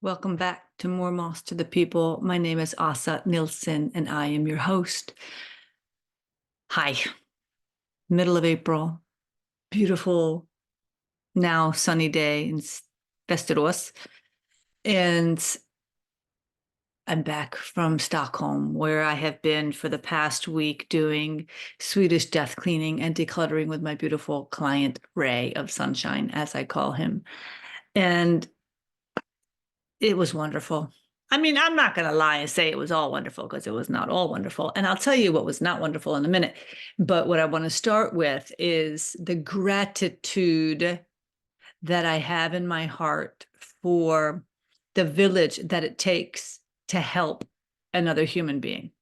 Welcome back to More Moss to the People. My name is Åsa Nilsson, and I am your host. Hi, middle of April, beautiful, now sunny day in Västerås. And I'm back from Stockholm, where I have been for the past week doing Swedish death cleaning and decluttering with my beautiful client, Ray of Sunshine, as I call him. And it was wonderful. I mean, I'm not going to lie and say it was all wonderful because it was not all wonderful. And I'll tell you what was not wonderful in a minute. But what I want to start with is the gratitude that I have in my heart for the village that it takes to help another human being.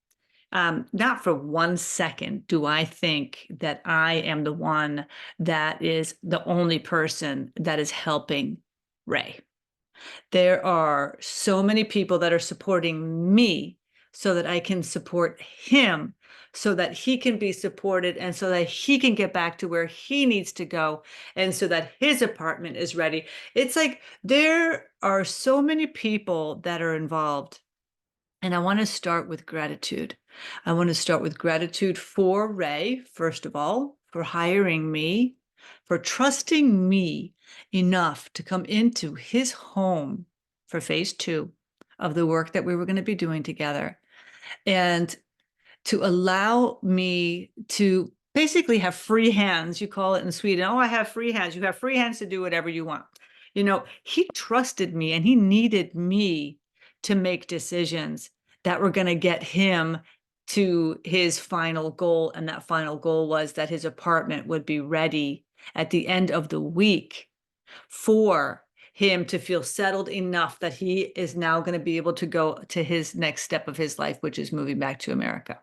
Not for 1 second do I think that I am the one that is the only person that is helping Ray. There are so many people that are supporting me so that I can support him, so that he can be supported and so that he can get back to where he needs to go and so that his apartment is ready. It's like there are so many people that are involved. And I want to start with gratitude. I want to start with gratitude for Ray, first of all, for hiring me, for trusting me enough to come into his home for phase 2 of the work that we were going to be doing together, and to allow me to basically have free hands. You call it in Sweden, oh, I have free hands. You have free hands to do whatever you want. You know, he trusted me and he needed me to make decisions that were going to get him to his final goal. And that final goal was that his apartment would be ready at the end of the week for him to feel settled enough that he is now going to be able to go to his next step of his life, which is moving back to America.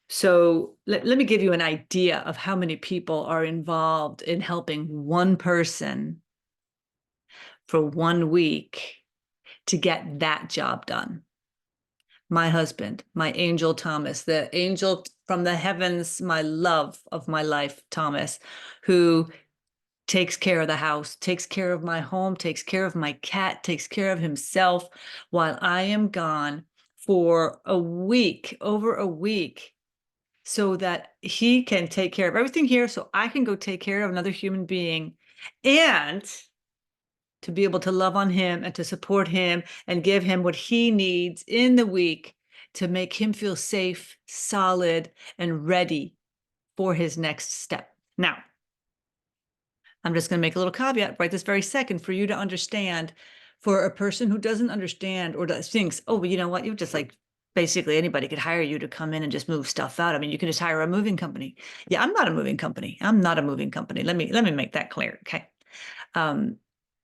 So let me give you an idea of how many people are involved in helping one person for 1 week to get that job done. My husband, my angel Thomas, the angel from the heavens, my love of my life, Thomas, who takes care of the house, takes care of my home, takes care of my cat, takes care of himself while I am gone for a week, over a week, so that he can take care of everything here so I can go take care of another human being and to be able to love on him and to support him and give him what he needs in the week to make him feel safe, solid, and ready for his next step. Now, I'm just going to make a little caveat right this very second for you to understand. For a person who doesn't understand or that thinks, oh, well, you know what, you just like basically anybody could hire you to come in and just move stuff out. I mean, you can just hire a moving company. Yeah, I'm not a moving company. I'm not a moving company. Let me make that clear. Okay. Um,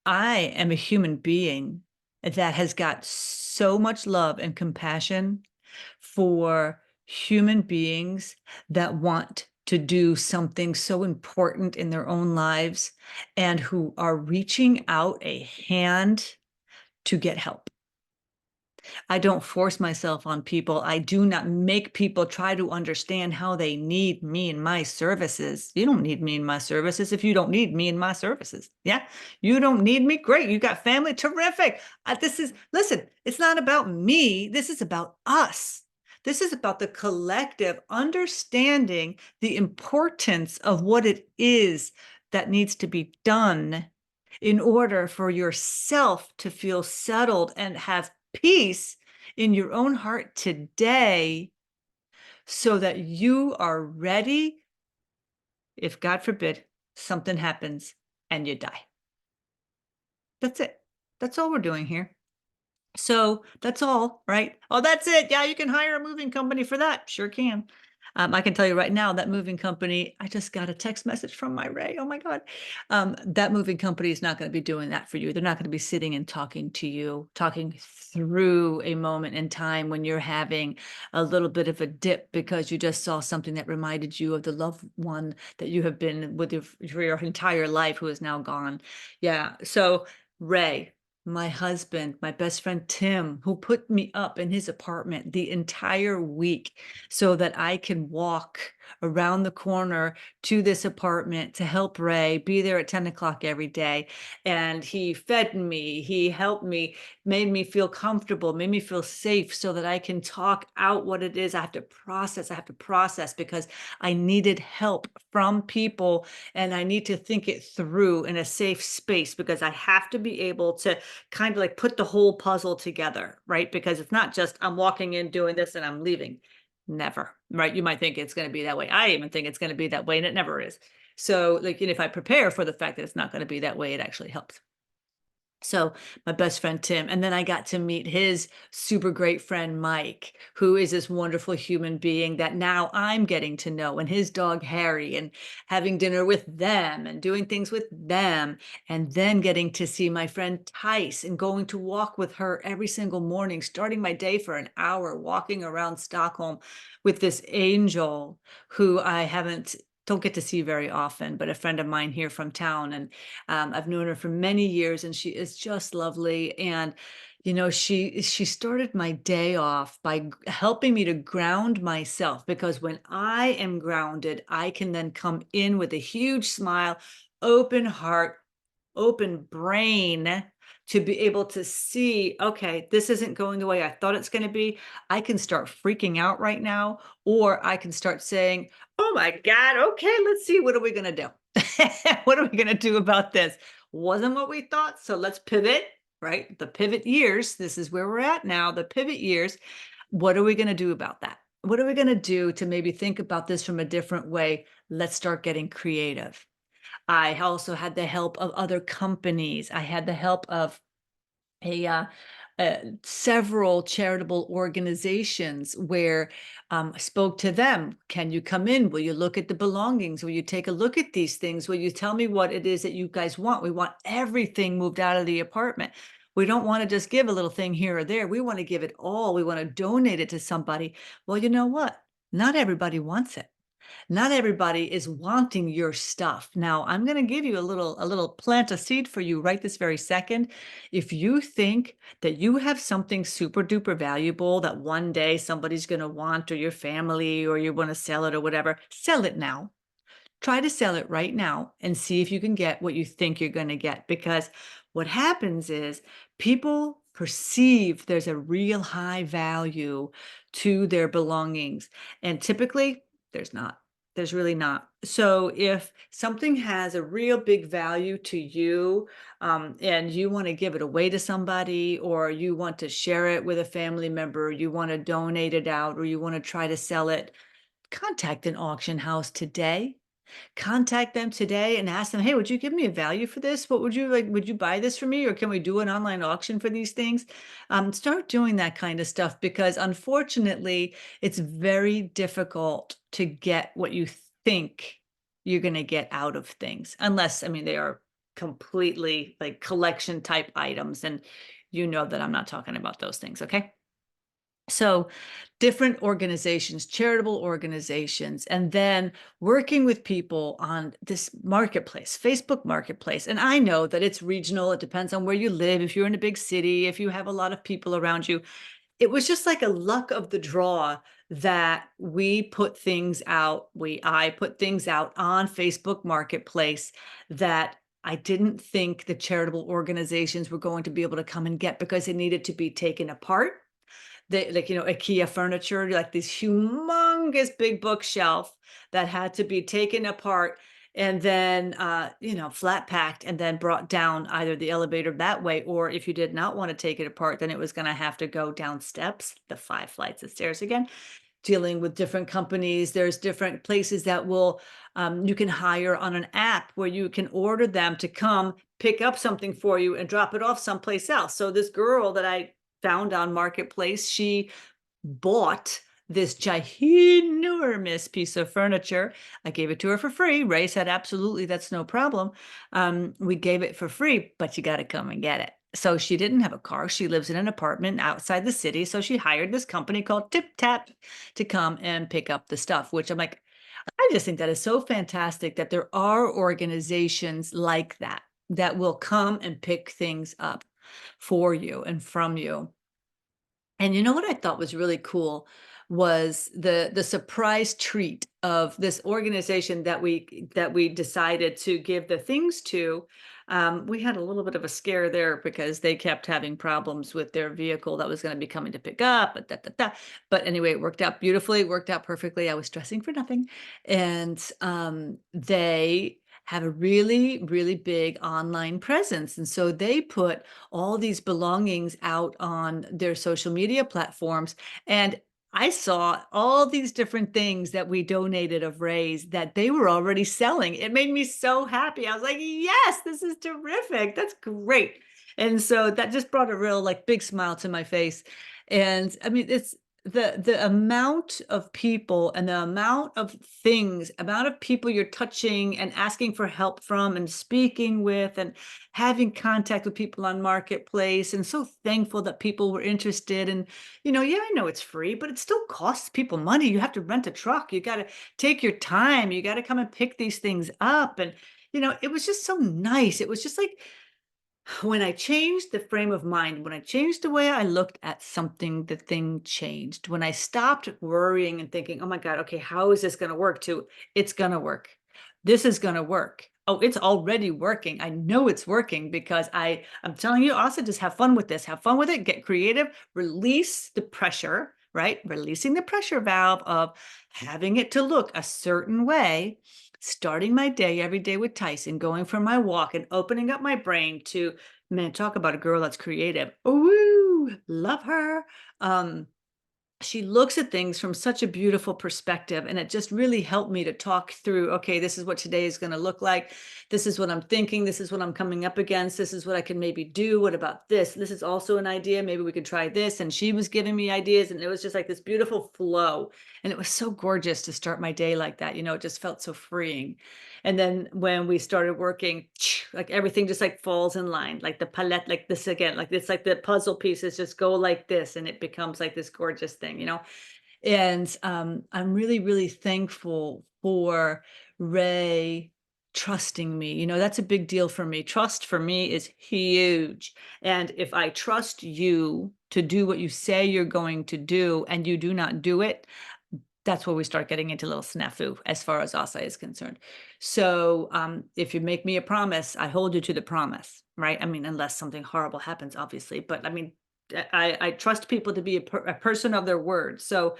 I am a human being that has got so much love and compassion for human beings that want to do something so important in their own lives and who are reaching out a hand to get help. I don't force myself on people. I do not make people try to understand how they need me and my services. You don't need me and my services if you don't need me and my services. Yeah. You don't need me. Great. You got family. Terrific. Listen, it's not about me. This is about us. This is about the collective understanding the importance of what it is that needs to be done in order for yourself to feel settled and have peace in your own heart today so that you are ready if, God forbid, something happens and you die. That's it. That's all we're doing here. So that's all, right? Oh, that's it. Yeah, you can hire a moving company for that. Sure can. I can tell you right now that moving company, I just got a text message from my Ray. Oh my God. That moving company is not going to be doing that for you. They're not going to be sitting and talking to you, talking through a moment in time when you're having a little bit of a dip because you just saw something that reminded you of the loved one that you have been with for your entire life who is now gone. Yeah. So Ray, My husband, my best friend Tim, who put me up in his apartment the entire week so that I can walk around the corner to this apartment to help Ray, be there at 10 o'clock every day. And he fed me, he helped me, made me feel comfortable, made me feel safe so that I can talk out what it is I have to process. I have to process because I needed help from people and I need to think it through in a safe space because I have to be able to kind of like put the whole puzzle together, right? Because it's not just I'm walking in doing this and I'm leaving. Never, right? You might think it's going to be that way. I even think it's going to be that way, and it never is. So, like, if I prepare for the fact that it's not going to be that way, it actually helps. So my best friend Tim, and then I got to meet his super great friend Mike, who is this wonderful human being that now I'm getting to know, and his dog Harry, and having dinner with them and doing things with them, and then getting to see my friend Tice and going to walk with her every single morning, starting my day for an hour walking around Stockholm with this angel who I haven't don't get to see very often, but a friend of mine here from town, and I've known her for many years, and she is just lovely. And she started my day off by helping me to ground myself because when I am grounded, I can then come in with a huge smile, open heart, open brain to be able to see, okay, this isn't going the way I thought it's going to be. I can start freaking out right now, or I can start saying, oh my God, okay, let's see, what are we going to do? What are we going to do about this? Wasn't what we thought. So let's pivot, right? The pivot years. This is where we're at now, the pivot years. What are we going to do about that? What are we going to do to maybe think about this from a different way? Let's start getting creative. I also had the help of other companies. I had the help of a several charitable organizations where I spoke to them. Can you come in? Will you look at the belongings? Will you take a look at these things? Will you tell me what it is that you guys want? We want everything moved out of the apartment. We don't want to just give a little thing here or there. We want to give it all. We want to donate it to somebody. Well, you know what? Not everybody wants it. Not everybody is wanting your stuff. Now, I'm going to give you a little plant a seed for you right this very second. If you think that you have something super duper valuable that one day somebody's going to want, or your family, or you want to sell it or whatever, sell it now. Try to sell it right now and see if you can get what you think you're going to get. Because what happens is people perceive there's a real high value to their belongings. And typically, there's not. There's really not. So if something has a real big value to you, and you want to give it away to somebody, or you want to share it with a family member, you want to donate it out, or you want to try to sell it, contact an auction house today. Contact them today and ask them, "Hey, would you give me a value for this? What would you like? Would you buy this for me? Or can we do an online auction for these things?" Start doing that kind of stuff because unfortunately, it's very difficult to get what you think you're going to get out of things. Unless, I mean, they are completely like collection type items. And you know that I'm not talking about those things. Okay. So different organizations, charitable organizations, and then working with people on this marketplace, Facebook marketplace. And I know that it's regional. It depends on where you live. If you're in a big city, if you have a lot of people around you, it was just like a luck of the draw that we put things out. I put things out on Facebook marketplace that I didn't think the charitable organizations were going to be able to come and get because it needed to be taken apart. They like, IKEA furniture, like this humongous big bookshelf that had to be taken apart and then, flat packed and then brought down either the elevator that way, or if you did not want to take it apart, then it was going to have to go down steps, the 5 flights of stairs again, dealing with different companies. There's different places that will, you can hire on an app where you can order them to come pick up something for you and drop it off someplace else. So this girl that I found on Marketplace, she bought this ginormous piece of furniture. I gave it to her for free. Ray said, absolutely, that's no problem. We gave it for free, but you got to come and get it. So she didn't have a car. She lives in an apartment outside the city. So she hired this company called Tip Tap to come and pick up the stuff, which I'm like, I just think that is so fantastic that there are organizations like that that will come and pick things up. for you and from you. And you know what I thought was really cool was the surprise treat of this organization that we decided to give the things to. We had a little bit of a scare there because they kept having problems with their vehicle that was going to be coming to pick up. But anyway, it worked out beautifully. It worked out perfectly. I was stressing for nothing, and they have a really, really big online presence. And so they put all these belongings out on their social media platforms. And I saw all these different things that we donated of Ray's that they were already selling. It made me so happy. I was like, yes, this is terrific. That's great. And so that just brought a real like big smile to my face. And I mean, it's the amount of people and the amount of people you're touching and asking for help from and speaking with and having contact with people on Marketplace, and so thankful that people were interested. And, yeah, I know it's free, but it still costs people money. You have to rent a truck. You got to take your time. You got to come and pick these things up. And, it was just so nice. It was just like, when I changed the frame of mind, when I changed the way I looked at something, the thing changed. When I stopped worrying and thinking, oh my God, okay, how is this going to work? To it's going to work. This is going to work. Oh, it's already working. I know it's working because I'm telling you, also just have fun with this. Have fun with it. Get creative. Release the pressure, right? Releasing the pressure valve of having it to look a certain way, starting my day every day with Tyson, going for my walk and opening up my brain to, man, talk about a girl that's creative. Ooh, love her. She looks at things from such a beautiful perspective, and it just really helped me to talk through, okay, this is what today is going to look like. This is what I'm thinking. This is what I'm coming up against. This is what I can maybe do. What about this? This is also an idea. Maybe we could try this. And she was giving me ideas, and it was just like this beautiful flow. And it was so gorgeous to start my day like that. It just felt so freeing. And then when we started working, like everything just like falls in line, like the palette, like this again, like it's like the puzzle pieces just go like this, and it becomes like this gorgeous thing. And I'm really, really thankful for Ray trusting me. That's a big deal for me. Trust for me is huge. And if I trust you to do what you say you're going to do and you do not do it, that's where we start getting into a little snafu as far as Asa is concerned. So if you make me a promise, I hold you to the promise, right? I mean, unless something horrible happens, obviously. But I mean, I trust people to be a person of their word. So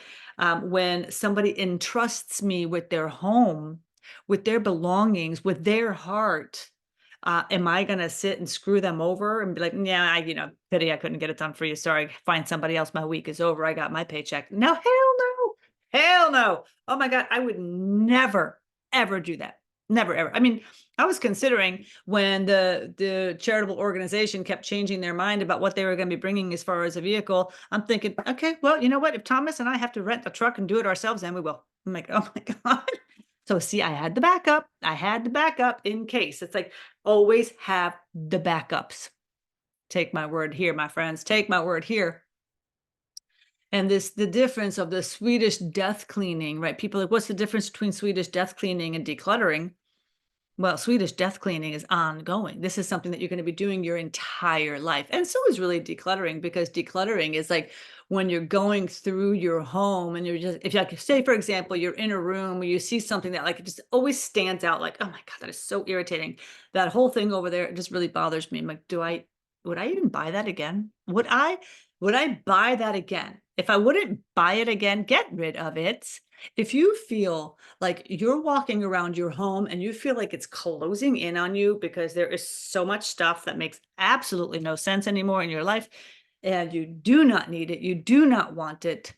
when somebody entrusts me with their home, with their belongings, with their heart, am I going to sit and screw them over and be like, yeah, pity I couldn't get it done for you. Sorry, find somebody else. My week is over. I got my paycheck. No, hell no. Hell no. Oh my God. I would never, ever do that. Never, ever. I mean, I was considering when the charitable organization kept changing their mind about what they were going to be bringing as far as a vehicle. I'm thinking, okay, well, you know what? If Thomas and I have to rent a truck and do it ourselves, then we will. I'm like, oh my God. So see, I had the backup. I had the backup in case. It's like always have the backups. Take my word here, my friends. Take my word here. And the difference of the Swedish death cleaning, right? People are like, what's the difference between Swedish death cleaning and decluttering? Well, Swedish death cleaning is ongoing. This is something that you're going to be doing your entire life. And so is really decluttering, because decluttering is like when you're going through your home and you're just, if you like, say, for example, you're in a room where you see something that like, it just always stands out like, oh my God, that is so irritating. That whole thing over there, it just really bothers me. I'm like, would I even buy that again? Would I buy that again? If I wouldn't buy it again, get rid of it. If you feel like you're walking around your home and you feel like it's closing in on you because there is so much stuff that makes absolutely no sense anymore in your life, and you do not need it, you do not want it,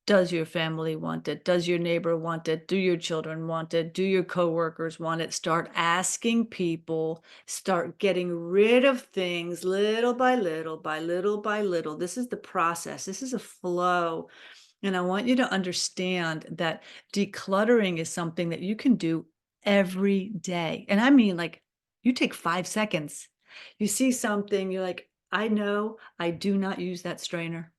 does your family want it? Does your neighbor want it? Do your children want it? Do your coworkers want it? Start asking people, start getting rid of things little by little, by little by little. This is the process. This is a flow. And I want you to understand that decluttering is something that you can do every day. And I mean, like, you take 5 seconds. You see something, you're like, I know I do not use that strainer.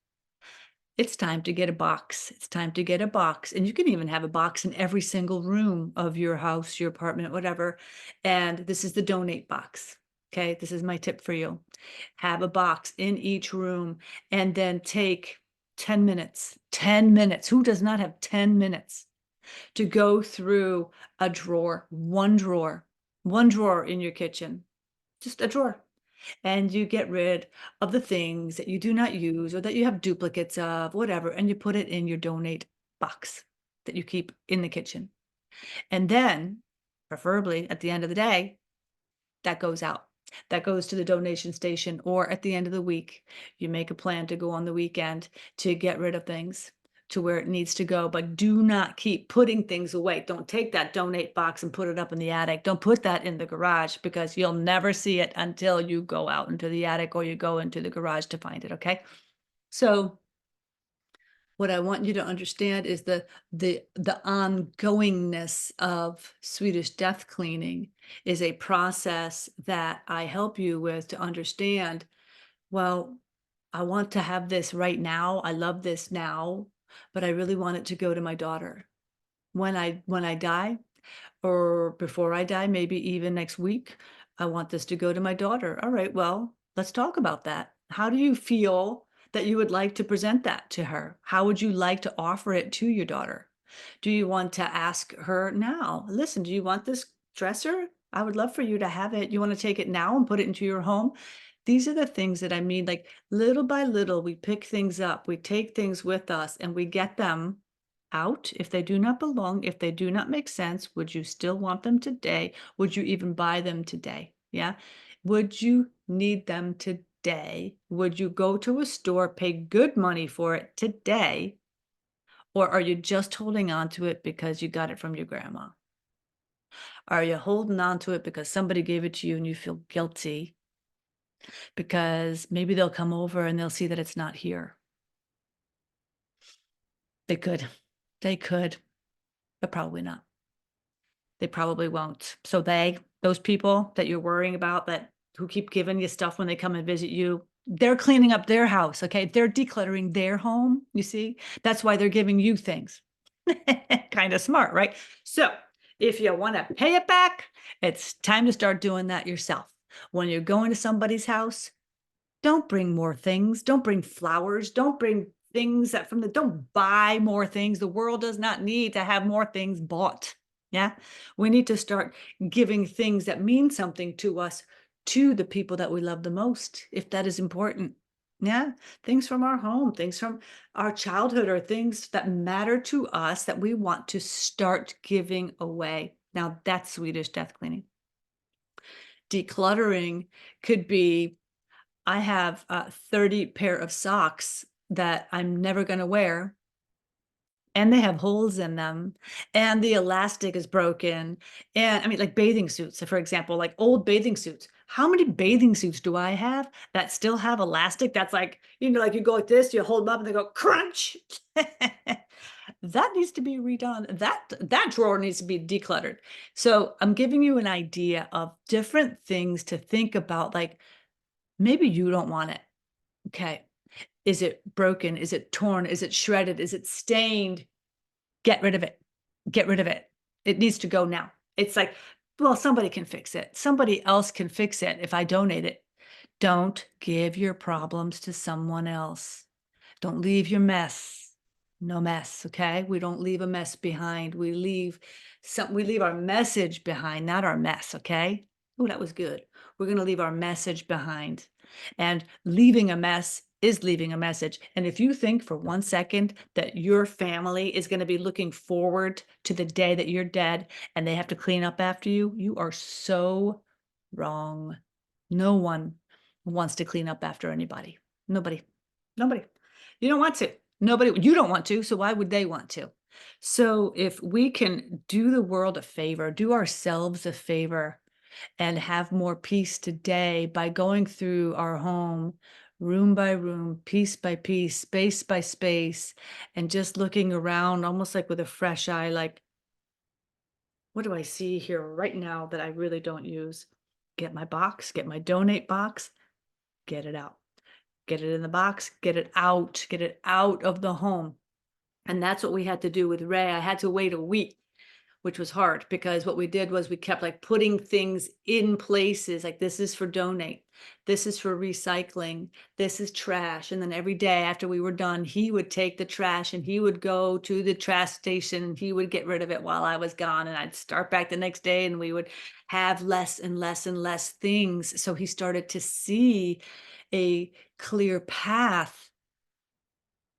It's time to get a box. It's time to get a box. And you can even have a box in every single room of your house, your apartment, whatever. And this is the donate box. Okay, this is my tip for you. Have a box in each room and then take 10 minutes. 10 minutes. Who does not have 10 minutes to go through a drawer, one drawer in your kitchen, just a drawer, and you get rid of the things that you do not use or that you have duplicates of, whatever, and you put it in your donate box that you keep in the kitchen. And then, preferably at the end of the day, that goes out. That goes to the donation station, or at the end of the week, you make a plan to go on the weekend to get rid of things to where it needs to go, but do not keep putting things away. Don't take that donate box and put it up in the attic. Don't put that in the garage because you'll never see it until you go out into the attic or you go into the garage to find it, okay? So what I want you to understand is the ongoingness of Swedish death cleaning is a process that I help you with to understand, well, I want to have this right now. I love this now, but I really want it to go to my daughter. When I die, or before I die, maybe even next week, I want this to go to my daughter. All right, well, let's talk about that. How do you feel that you would like to present that to her? How would you like to offer it to your daughter? Do you want to ask her now? Listen, do you want this dresser? I would love for you to have it. You want to take it now and put it into your home? These are the things that I mean, like little by little, we pick things up, we take things with us, and we get them out. If they do not belong, if they do not make sense, would you still want them today? Would you even buy them today? Yeah. Would you need them today? Would you go to a store, pay good money for it today? Or are you just holding on to it because you got it from your grandma? Are you holding on to it because somebody gave it to you and you feel guilty because maybe they'll come over and they'll see that it's not here? They could. They could, but probably not. They probably won't. So those people that you're worrying about who keep giving you stuff when they come and visit you, they're cleaning up their house, okay? They're decluttering their home, you see? That's why they're giving you things. Kind of smart, right? So if you want to pay it back, it's time to start doing that yourself. When you're going to somebody's house, don't bring more things. Don't bring flowers. Don't bring things don't buy more things. The world does not need to have more things bought. Yeah. We need to start giving things that mean something to us to the people that we love the most, if that is important. Yeah. Things from our home, things from our childhood, or things that matter to us that we want to start giving away. Now that's Swedish death cleaning. Decluttering could be, I have 30 pair of socks that I'm never going to wear, and they have holes in them, and the elastic is broken. And I mean, like bathing suits, for example, like old bathing suits. How many bathing suits do I have that still have elastic? That's like, like you go like this, you hold them up and they go crunch. That needs to be redone. That drawer needs to be decluttered. So I'm giving you an idea of different things to think about, like, maybe you don't want it. Okay. Is it broken? Is it torn? Is it shredded? Is it stained? Get rid of it. Get rid of it. It needs to go now. It's like, well, somebody can fix it. Somebody else can fix it if I donate it. Don't give your problems to someone else. Don't leave your mess. No mess, okay? We don't leave a mess behind. We leave our message behind, not our mess, okay? Oh, that was good. We're going to leave our message behind. And leaving a mess is leaving a message. And if you think for 1 second that your family is going to be looking forward to the day that you're dead and they have to clean up after you, you are so wrong. No one wants to clean up after anybody. Nobody. Nobody. You don't want to. Nobody. You don't want to, so why would they want to? So if we can do the world a favor, do ourselves a favor, and have more peace today by going through our home room by room, piece by piece, space by space, and just looking around almost like with a fresh eye, like, what do I see here right now that I really don't use? Get my box, get my donate box, get it out. Get it in the box, get it out of the home. And that's what we had to do with Ray. I had to wait a week. which was hard because what we did was we kept like putting things in places like this is for donate, this is for recycling, this is trash. And then every day after we were done, he would take the trash and he would go to the trash station and he would get rid of it while I was gone. And I'd start back the next day and we would have less and less and less things. So he started to see a clear path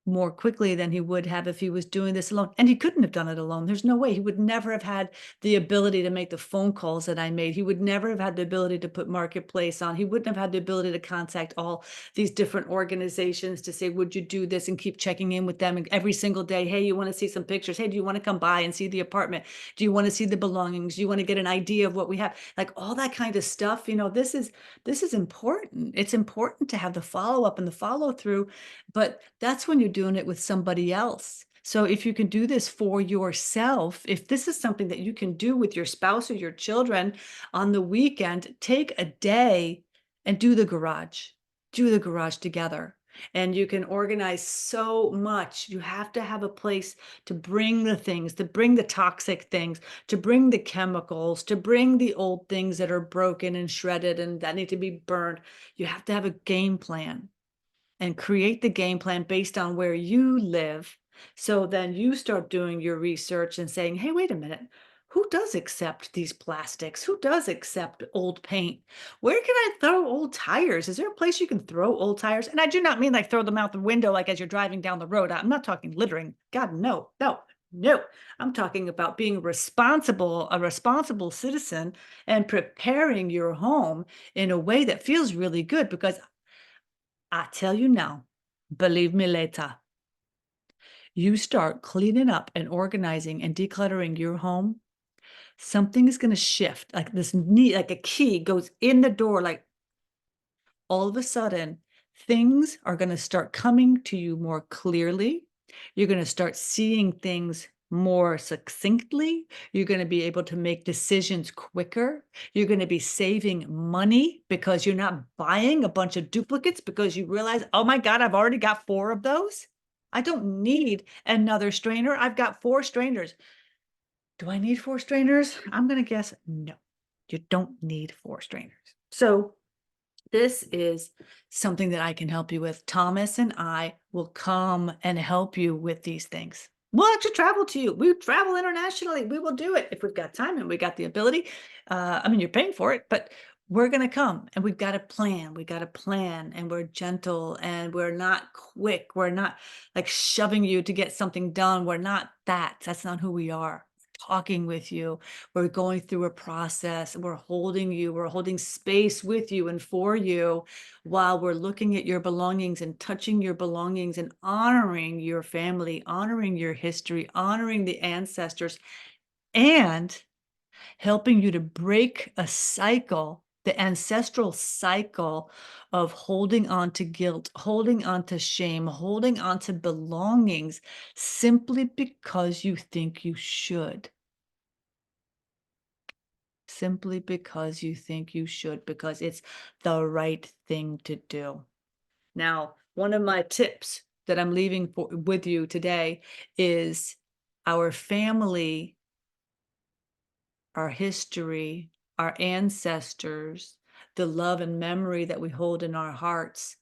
more quickly than he would have if he was doing this alone. And he couldn't have done it alone. There's no way. He would never have had the ability to make the phone calls that I made. He would never have had the ability to put Marketplace on. He wouldn't have had the ability to contact all these different organizations to say, would you do this, and keep checking in with them every single day. Hey, you want to see some pictures? Hey, do you want to come by and see the apartment? Do you want to see the belongings? Do you want to get an idea of what we have? Like all that kind of stuff. This is important. It's important to have the follow-up and the follow-through, but that's when you're doing it with somebody else. So if you can do this for yourself, if this is something that you can do with your spouse or your children on the weekend, take a day and do the garage. Do the garage together. And you can organize so much. You have to have a place to bring the things, to bring the toxic things, to bring the chemicals, to bring the old things that are broken and shredded and that need to be burned. You have to have a game plan and create the game plan based on where you live. So then you start doing your research and saying, hey, wait a minute. Who does accept these plastics? Who does accept old paint? Where can I throw old tires? Is there a place you can throw old tires? And I do not mean like throw them out the window, like as you're driving down the road. I'm not talking littering. God, no, no, no. I'm talking about being responsible, a responsible citizen, and preparing your home in a way that feels really good, because I tell you now, believe me later, you start cleaning up and organizing and decluttering your home, something is going to shift. Like this need, like a key goes in the door, like all of a sudden, things are going to start coming to you more clearly. You're going to start seeing things more succinctly. You're going to be able to make decisions quicker. You're going to be saving money because you're not buying a bunch of duplicates because you realize, oh my God, I've already got 4 of those. I don't need another strainer. I've got 4 strainers. Do I need 4 strainers? I'm going to guess no, you don't need 4 strainers. So this is something that I can help you with. Thomas and I will come and help you with these things. We'll actually travel to you. We travel internationally. We will do it if we've got time and we got the ability. I mean, you're paying for it, but we're going to come and we've got a plan. We got a plan, and we're gentle and we're not quick. We're not like shoving you to get something done. We're not that. That's not who we are. Talking with you, we're going through a process, we're holding you, we're holding space with you and for you while we're looking at your belongings and touching your belongings and honoring your family, honoring your history, honoring the ancestors, and helping you to break a cycle, the ancestral cycle of holding on to guilt, holding on to shame, holding on to belongings simply because you think you should. Simply because you think you should, because it's the right thing to do. Now, one of my tips that I'm leaving with you today is our family, our history, our ancestors, the love and memory that we hold in our hearts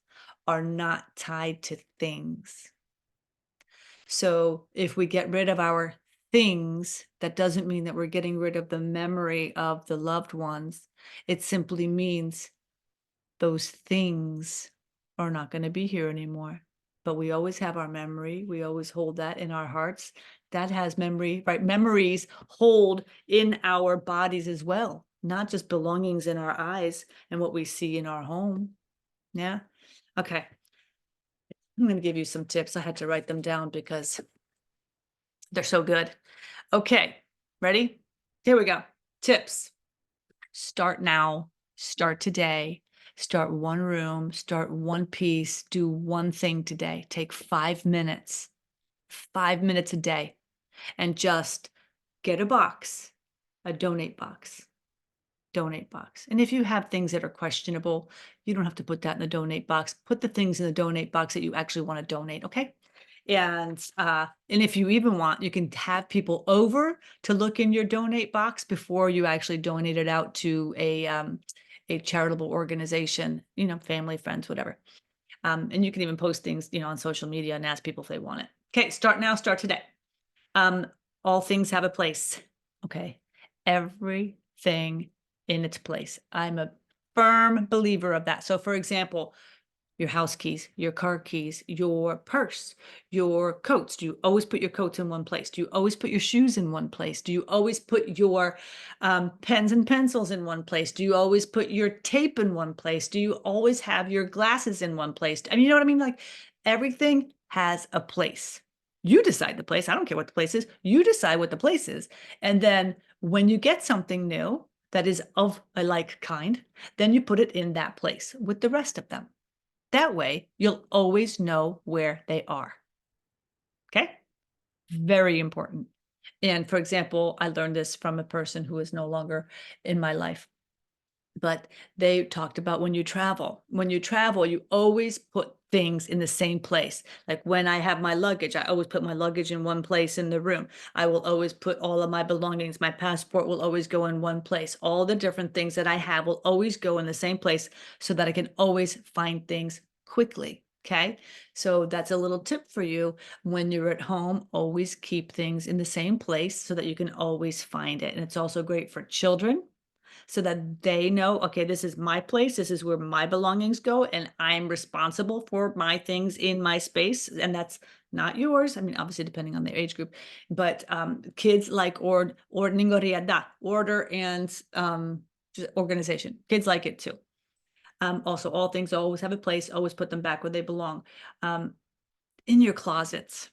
are not tied to things. So if we get rid of our things, that doesn't mean that we're getting rid of the memory of the loved ones. It simply means those things are not going to be here anymore. But we always have our memory. We always hold that in our hearts. That has memory, right? Memories hold in our bodies as well, not just belongings in our eyes and what we see in our home. Yeah. Okay. I'm going to give you some tips. I had to write them down because they're so good. Okay, ready? Here we go. Tips. Start now. Start today. Start one room. Start one piece. Do one thing today. Take 5 minutes. 5 minutes a day. And just get a box, a donate box. Donate box. And if you have things that are questionable, you don't have to put that in the donate box. Put the things in the donate box that you actually want to donate, okay? And if you even want, you can have people over to look in your donate box before you actually donate it out to a charitable organization, family, friends, whatever. And you can even post things, on social media and ask people if they want it. Okay, start now, start today. Um, all things have a place. Okay. Everything in its place. I'm a firm believer of that. So for example, your house keys, your car keys, your purse, your coats. Do you always put your coats in one place? Do you always put your shoes in one place? Do you always put your pens and pencils in one place? Do you always put your tape in one place? Do you always have your glasses in one place? I mean, you know what I mean? Like everything has a place. You decide the place. I don't care what the place is. You decide what the place is. And then when you get something new that is of a like kind, then you put it in that place with the rest of them. That way, you'll always know where they are. Okay? Very important. And for example, I learned this from a person who is no longer in my life. But they talked about when you travel, you always put things in the same place. Like when I have my luggage, I always put my luggage in one place in the room. I will always put all of my belongings. My passport will always go in one place. All the different things that I have will always go in the same place so that I can always find things quickly. Okay. So that's a little tip for you when you're at home. Always keep things in the same place so that you can always find it. And it's also great for children so that they know, okay, this is my place. This is where my belongings go. And I'm responsible for my things in my space. And that's not yours. I mean, obviously, depending on their age group, but kids like ordning och reda, order and organization. Kids like it too. Also, all things always have a place. Always put them back where they belong. In your closets,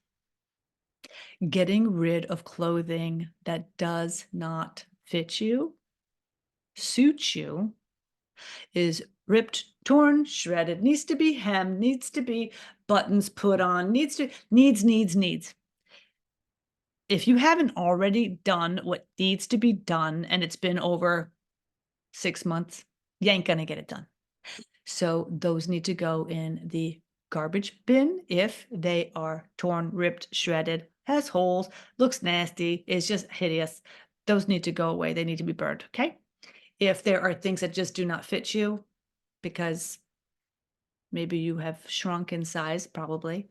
getting rid of clothing that does not fit you, suit you, is ripped, torn, shredded, needs to be hemmed, needs to be buttons put on, needs. If you haven't already done what needs to be done and it's been over 6 months, you ain't gonna get it done. So those need to go in the garbage bin if they are torn, ripped, shredded, has holes, looks nasty, is just hideous. Those need to go away. They need to be burned, okay? If there are things that just do not fit you because maybe you have shrunk in size, probably.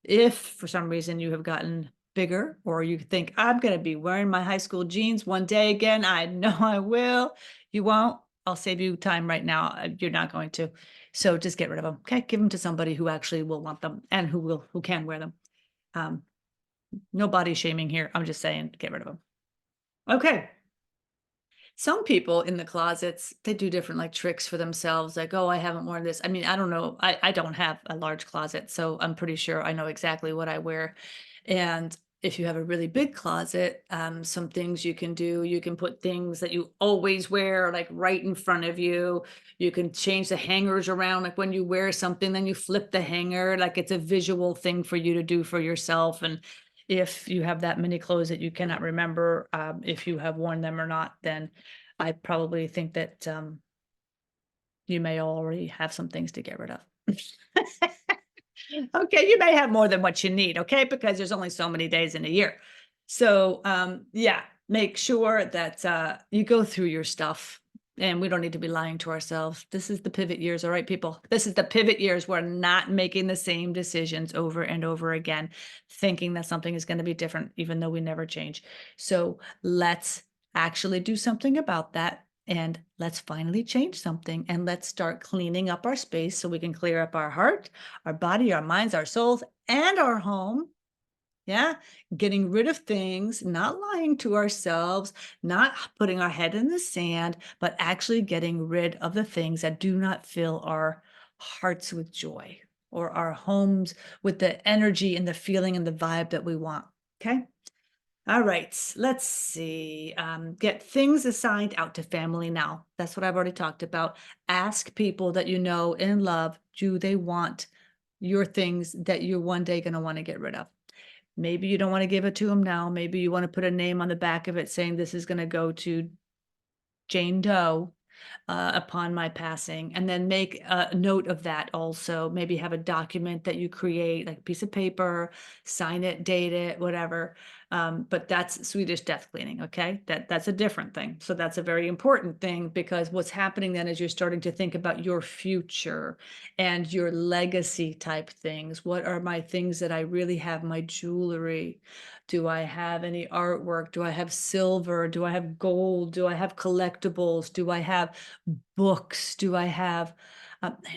If for some reason you have gotten bigger or you think, I'm going to be wearing my high school jeans one day again, I know I will. You won't. I'll save you time right now. You're not going to. So just get rid of them. Okay. Give them to somebody who actually will want them and who can wear them. No body shaming here. I'm just saying, get rid of them. Okay. Some people in the closets, they do different like tricks for themselves. Like, oh, I haven't worn this. I mean, I don't know. I don't have a large closet, so I'm pretty sure I know exactly what I wear. And if you have a really big closet, some things you can do, you can put things that you always wear like right in front of you. You can change the hangers around. Like when you wear something, then you flip the hanger. Like it's a visual thing for you to do for yourself. And if you have that many clothes that you cannot remember if you have worn them or not, then I probably think that you may already have some things to get rid of. Okay, you may have more than what you need, okay? Because there's only so many days in a year. So yeah, make sure that you go through your stuff. And we don't need to be lying to ourselves. This is the pivot years, all right, people? This is the pivot years. We're not making the same decisions over and over again, thinking that something is going to be different, even though we never change. So let's actually do something about that. And let's finally change something. And let's start cleaning up our space so we can clear up our heart, our body, our minds, our souls, and our home. Yeah, getting rid of things, not lying to ourselves, not putting our head in the sand, but actually getting rid of the things that do not fill our hearts with joy or our homes with the energy and the feeling and the vibe that we want. Okay. All right, let's see. Get things assigned out to family now. That's what I've already talked about. Ask people that you know and love, do they want your things that you're one day going to want to get rid of? Maybe you don't want to give it to them now. Maybe you want to put a name on the back of it saying this is going to go to Jane Doe. upon my passing, and then make a note of that also. Maybe have a document that you create, like a piece of paper, sign it, date it, whatever. But that's Swedish death cleaning, okay? That's a different thing. So that's a very important thing, because what's happening then is you're starting to think about your future and your legacy type things. What are my things that I really have? My jewelry. Do I have any artwork? Do I have silver? Do I have gold? Do I have collectibles? Do I have books? Do I have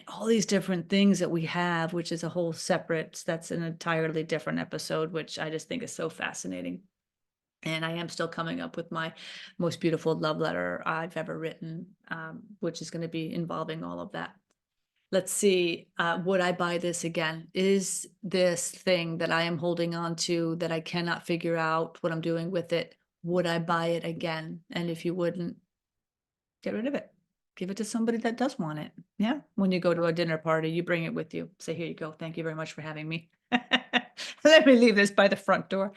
all these different things that we have, which is a whole separate, that's an entirely different episode, which I just think is so fascinating. And I am still coming up with my most beautiful love letter I've ever written, which is going to be involving all of that. Let's see, would I buy this again? Is this thing that I am holding on to that I cannot figure out what I'm doing with it, would I buy it again? And if you wouldn't, get rid of it. Give it to somebody that does want it. Yeah. When you go to a dinner party, you bring it with you. Say, here you go. Thank you very much for having me. Let me leave this by the front door.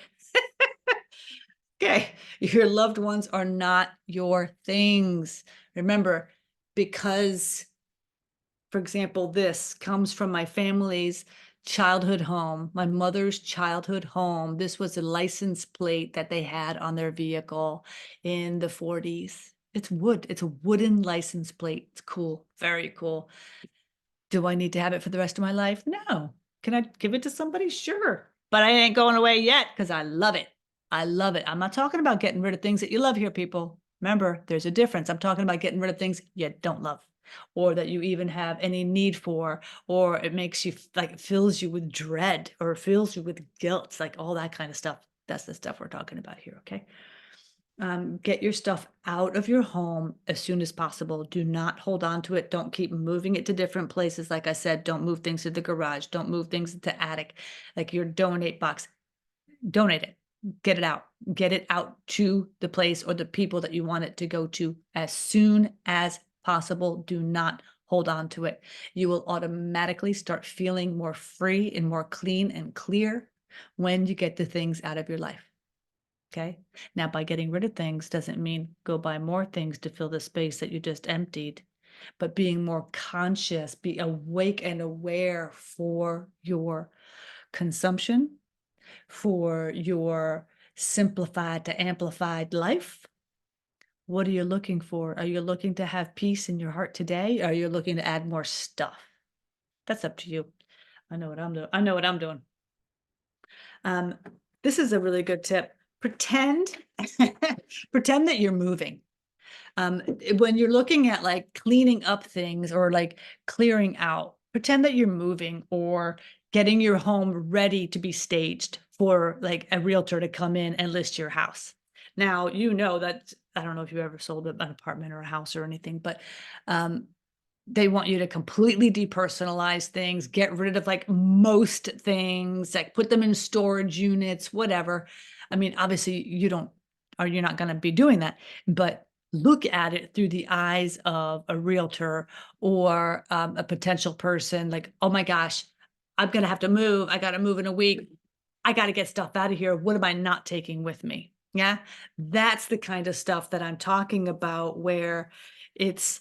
Okay. Your loved ones are not your things. Remember, because, for example, this comes from my family's childhood home, my mother's childhood home. This was a license plate that they had on their vehicle in the 40s. It's wood. It's a wooden license plate. It's cool. Very cool. Do I need to have it for the rest of my life? No. Can I give it to somebody? Sure. But I ain't going away yet because I love it. I love it. I'm not talking about getting rid of things that you love here, people. Remember, there's a difference. I'm talking about getting rid of things you don't love, or that you even have any need for, or it makes you like, it fills you with dread or fills you with guilt, like all that kind of stuff. That's the stuff we're talking about here. Okay. Get your stuff out of your home as soon as possible. Do not hold on to it. Don't keep moving it to different places. Like I said, don't move things to the garage. Don't move things to attic. Like your donate box, donate it. Get it out. Get it out to the place or the people that you want it to go to as soon as possible. Do not hold on to it. You will automatically start feeling more free and more clean and clear when you get the things out of your life. Okay. Now, by getting rid of things doesn't mean go buy more things to fill the space that you just emptied, but being more conscious, be awake and aware for your consumption, for your simplified to amplified life. What are you looking for? Are you looking to have peace in your heart today? Or are you looking to add more stuff? That's up to you. I know what I'm doing. I know what I'm doing. Um, this is a really good tip. Pretend, pretend that you're moving. When you're looking at like cleaning up things or like clearing out, pretend that you're moving or getting your home ready to be staged for like a realtor to come in and list your house. Now, you know that, I don't know if you ever sold an apartment or a house or anything, but they want you to completely depersonalize things, get rid of like most things, like put them in storage units, whatever. I mean, obviously you don't, or you're not going to be doing that, but look at it through the eyes of a realtor or a potential person like, oh my gosh, I'm going to have to move. I got to move in a week. I got to get stuff out of here. What am I not taking with me? Yeah. That's the kind of stuff that I'm talking about, where it's,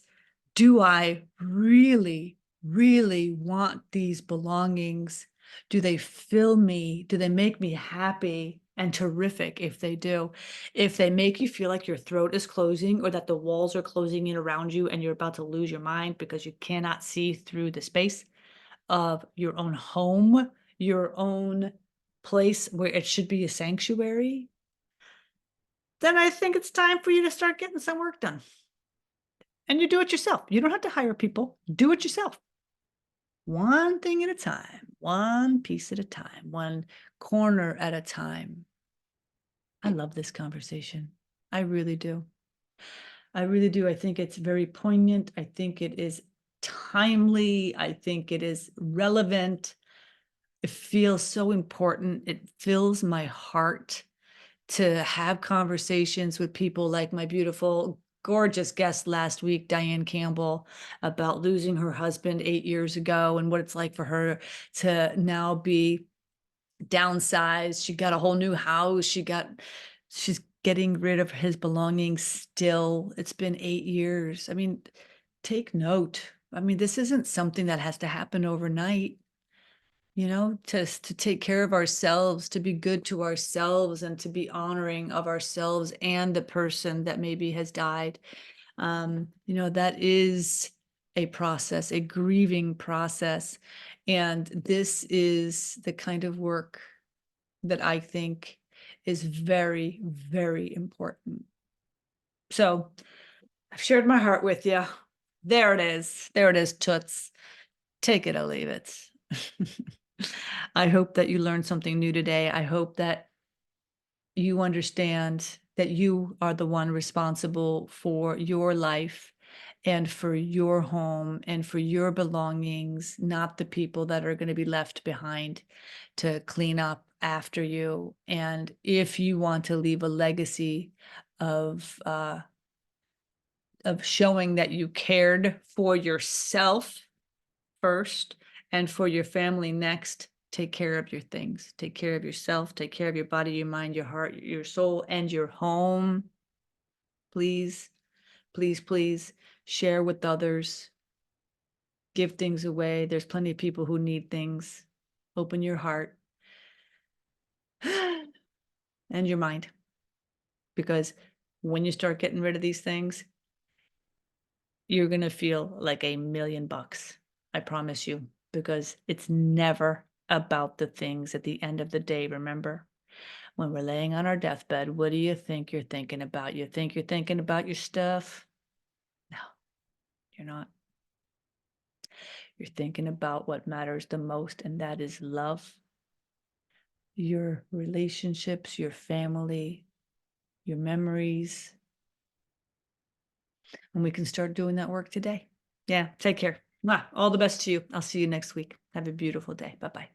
do I really, really want these belongings? Do they fill me? Do they make me happy and terrific if they do? If they make you feel like your throat is closing or that the walls are closing in around you and you're about to lose your mind because you cannot see through the space of your own home, your own place where it should be a sanctuary, then I think it's time for you to start getting some work done. And you do it yourself. You don't have to hire people. Do it yourself. One thing at a time, one piece at a time, one corner at a time. I love this conversation. I really do. I really do. I think it's very poignant. I think it is timely. I think it is relevant. It feels so important. It fills my heart to have conversations with people like my beautiful, gorgeous guest last week, Diane Campbell, about losing her husband 8 years ago and what it's like for her to now be downsized. She got a whole new house. She's getting rid of his belongings still. It's been 8 years. I mean, take note. I mean, this isn't something that has to happen overnight, to take care of ourselves, to be good to ourselves, and to be honoring of ourselves and the person that maybe has died. That is a process, a grieving process. And this is the kind of work that I think is very, very important. So I've shared my heart with you. There it is. There it is, toots. Take it or leave it. I hope that you learned something new today. I hope that you understand that you are the one responsible for your life and for your home and for your belongings, not the people that are going to be left behind to clean up after you. And if you want to leave a legacy of uh, of showing that you cared for yourself first and for your family next, take care of your things. Take care of yourself. Take care of your body, your mind, your heart, your soul, and your home. Please, please, please share with others. Give things away. There's plenty of people who need things. Open your heart and your mind, because when you start getting rid of these things, you're going to feel like $1,000,000. I promise you, because it's never about the things at the end of the day. Remember, when we're laying on our deathbed, what do you think you're thinking about? You think you're thinking about your stuff? No, you're not. You're thinking about what matters the most, and that is love, your relationships, your family, your memories. And we can start doing that work today. Yeah, take care. All the best to you. I'll see you next week. Have a beautiful day. Bye-bye.